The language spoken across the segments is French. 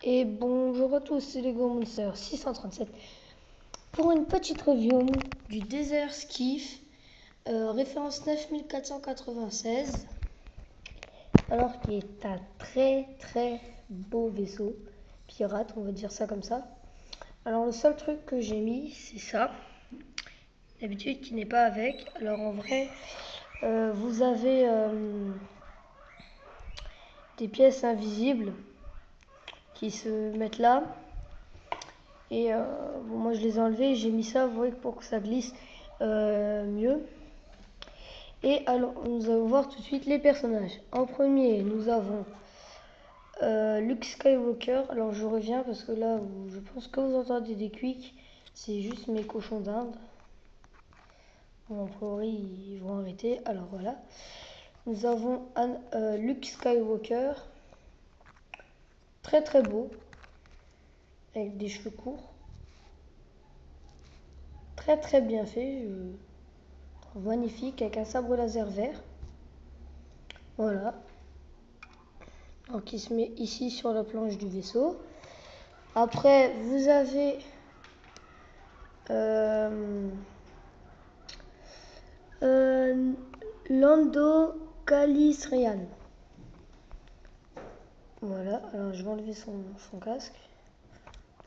Et bonjour à tous, c'est Lego Monster 637 pour une petite review du Desert Skiff, référence 9496, alors qui est un très beau vaisseau pirate, on va dire ça comme ça. Alors le seul truc que j'ai mis, c'est ça, d'habitude qui n'est pas avec. Alors en vrai, vous avez des pièces invisibles qui se mettent là. Et bon, moi je les ai enlevés, j'ai mis ça, vous voyez, pour que ça glisse mieux. Et alors nous allons voir tout de suite les personnages. En premier nous avons Luke Skywalker. Alors je reviens parce que là je pense que vous entendez des quics, c'est juste mes cochons d'Inde. Bon, a priori ils vont arrêter. Alors voilà, nous avons Luke Skywalker, très beau, avec des cheveux courts, très bien fait, magnifique, avec un sabre laser vert. Voilà. Donc il se met ici sur la planche du vaisseau. Après vous avez Lando Calrissian. Voilà, alors je vais enlever son casque.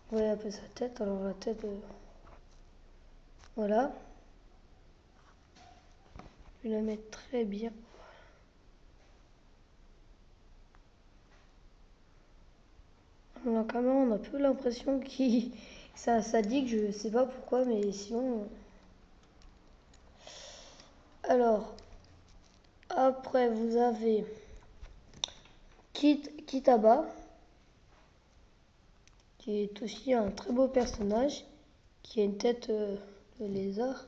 Vous voyez un peu sa tête. Alors la tête, voilà. Je vais la mettre très bien. Alors quand même on a un peu l'impression qu'il ça dit que je sais pas pourquoi, mais sinon. Alors après vous avez Kitaba, qui est aussi un très beau personnage, qui a une tête de lézard.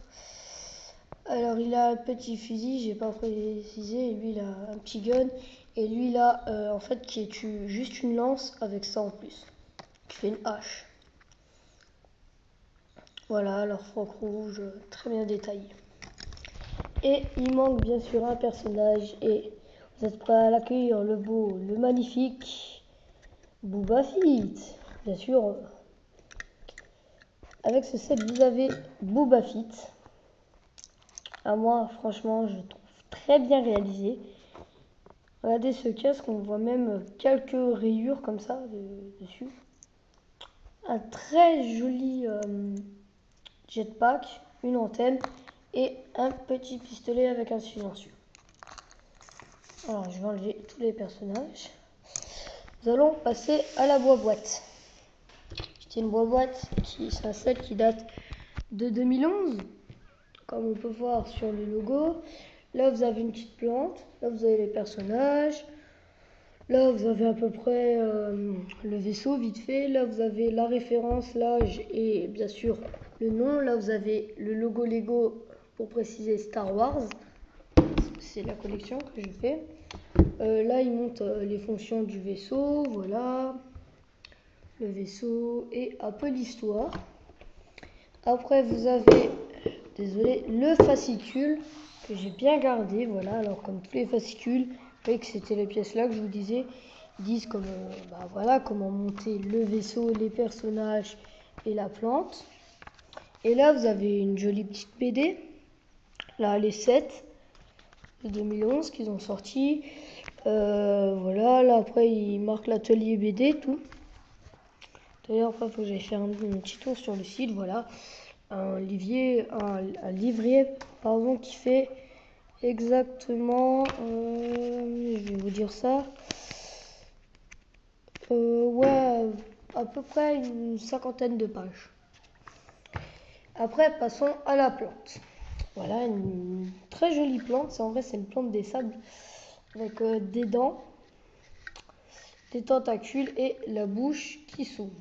Alors il a un petit fusil, j'ai pas précisé, et lui il a un petit gun, et lui il a en fait qui est juste une lance avec ça en plus, qui fait une hache. Voilà, alors froc rouge, très bien détaillé. Et il manque bien sûr un personnage, et vous êtes prêts à l'accueillir, le beau, le magnifique Boba Fett. Bien sûr, avec ce set vous avez Boba Fett. À moi franchement je le trouve très bien réalisé. Regardez ce casque, on voit même quelques rayures comme ça dessus. Un très joli jetpack, une antenne et un petit pistolet avec un silencieux. Alors je vais enlever tous les personnages. Nous allons passer à la boîte. C'est une boîte c'est un set qui date de 2011, comme on peut voir sur le logo. Là vous avez une petite plante, là vous avez les personnages. Là, vous avez à peu près le vaisseau vite fait. Là, vous avez la référence, l'âge et bien sûr le nom. Là, vous avez le logo Lego pour préciser Star Wars. C'est la collection que je fais. Là, il montre les fonctions du vaisseau. Voilà. Le vaisseau et un peu l'histoire. Après, vous avez, désolé, le fascicule que j'ai bien gardé. Voilà, alors comme tous les fascicules, vous voyez que c'était les pièces là que je vous disais. Ils disent comme, voilà, comment monter le vaisseau, les personnages et la plante. Et là, vous avez une jolie petite BD. Là, les 7 de 2011 qu'ils ont sorti. Voilà, là après, ils marquent l'atelier BD, tout. D'ailleurs, après, il faut que j'aille faire un petit tour sur le site. Voilà, un livrier pardon, qui fait exactement, je vais vous dire ça, ouais, à peu près une 50aine de pages. Après, passons à la plante. Voilà, une très jolie plante. En vrai, c'est une plante des sables avec des dents, des tentacules et la bouche qui s'ouvre.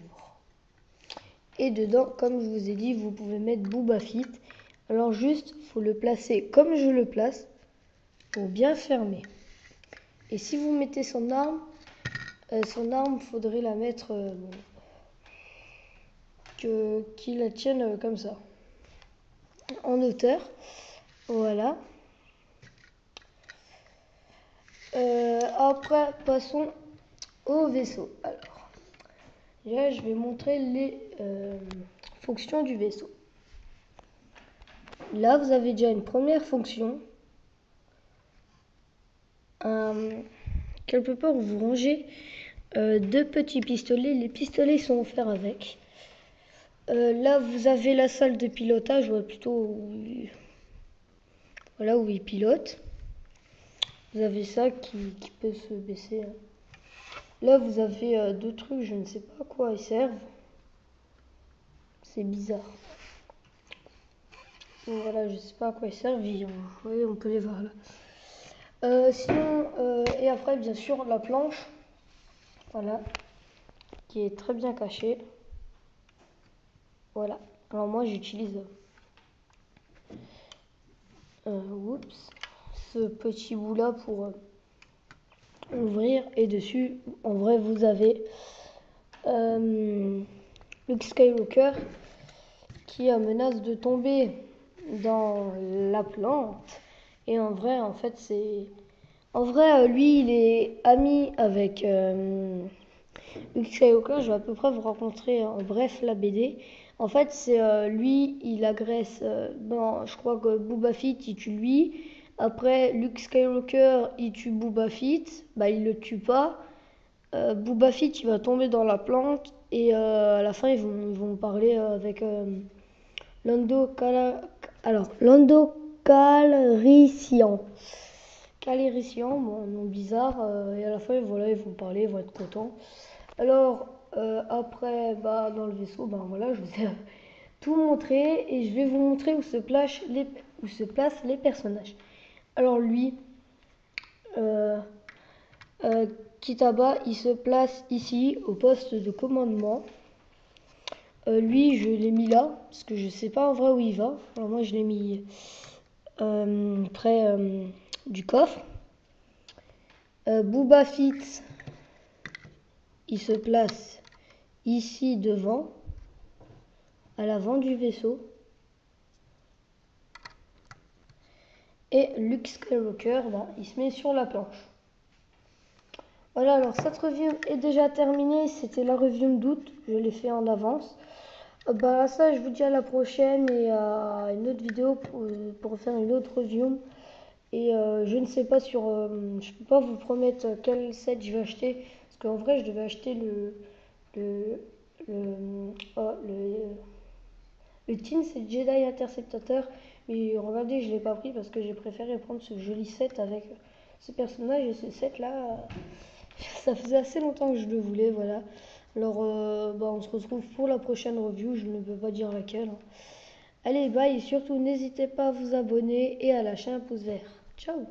Et dedans, comme je vous ai dit, vous pouvez mettre Boba Fett. Alors juste, il faut le placer comme je le place pour bien fermer. Et si vous mettez son arme, faudrait la mettre qu'il la tienne comme ça, en hauteur. Voilà. Après, passons au vaisseau. Alors, Déjà, je vais montrer les fonctions du vaisseau. Là, vous avez déjà une première fonction. Quelque part, vous rangez deux petits pistolets. Les pistolets sont offerts avec. Là, vous avez la salle de pilotage, ou plutôt voilà, où il pilote. Vous avez ça qui peut se baisser. Là, vous avez deux trucs, je ne sais pas à quoi ils servent. C'est bizarre. Donc voilà, je ne sais pas à quoi ils servent. Oui, on peut les voir là. Sinon, et après, bien sûr, la planche. Voilà. Qui est très bien cachée. Voilà. Alors moi, j'utilise ce petit bout là pour ouvrir. Et dessus, en vrai, vous avez Luke Skywalker qui menace de tomber dans la plante. Et en vrai, en fait, lui, il est ami avec Luke Skywalker. Je vais à peu près vous rencontrer en bref la BD. En fait, c'est lui, il agresse. Je crois que Boba Fett, il tue lui. Après, Luke Skywalker, il tue Boba Fett. Bah, il le tue pas. Boba Fett, il va tomber dans la plante. Et à la fin, ils vont parler avec Lando Calrissian. Calrissian, bon, nom bizarre. Et à la fin, voilà, ils vont parler, ils vont être contents. Alors, après, dans le vaisseau, voilà, je vous ai tout montré. Et je vais vous montrer où se placent les personnages. Alors lui, Kitaba, il se place ici, au poste de commandement. Lui, je l'ai mis là, parce que je sais pas en vrai où il va. Alors moi, je l'ai mis près du coffre. Boba Fett, il se place ici devant, à l'avant du vaisseau. Et Luke Skywalker, il se met sur la planche. Voilà, alors cette review est déjà terminée. C'était la review d'août, je l'ai fait en avance. Ça, je vous dis à la prochaine et à une autre vidéo pour faire une autre review. Et je ne sais pas je peux pas vous promettre quel set je vais acheter. Parce qu'en vrai, je devais acheter le Teen, c'est Jedi Interceptateur. Mais regardez, je l'ai pas pris parce que j'ai préféré prendre ce joli set avec ce personnage. Et ce set là, ça faisait assez longtemps que je le voulais, voilà. Alors, on se retrouve pour la prochaine review, je ne peux pas dire laquelle. Allez, bye, et surtout n'hésitez pas à vous abonner et à lâcher un pouce vert. Ciao!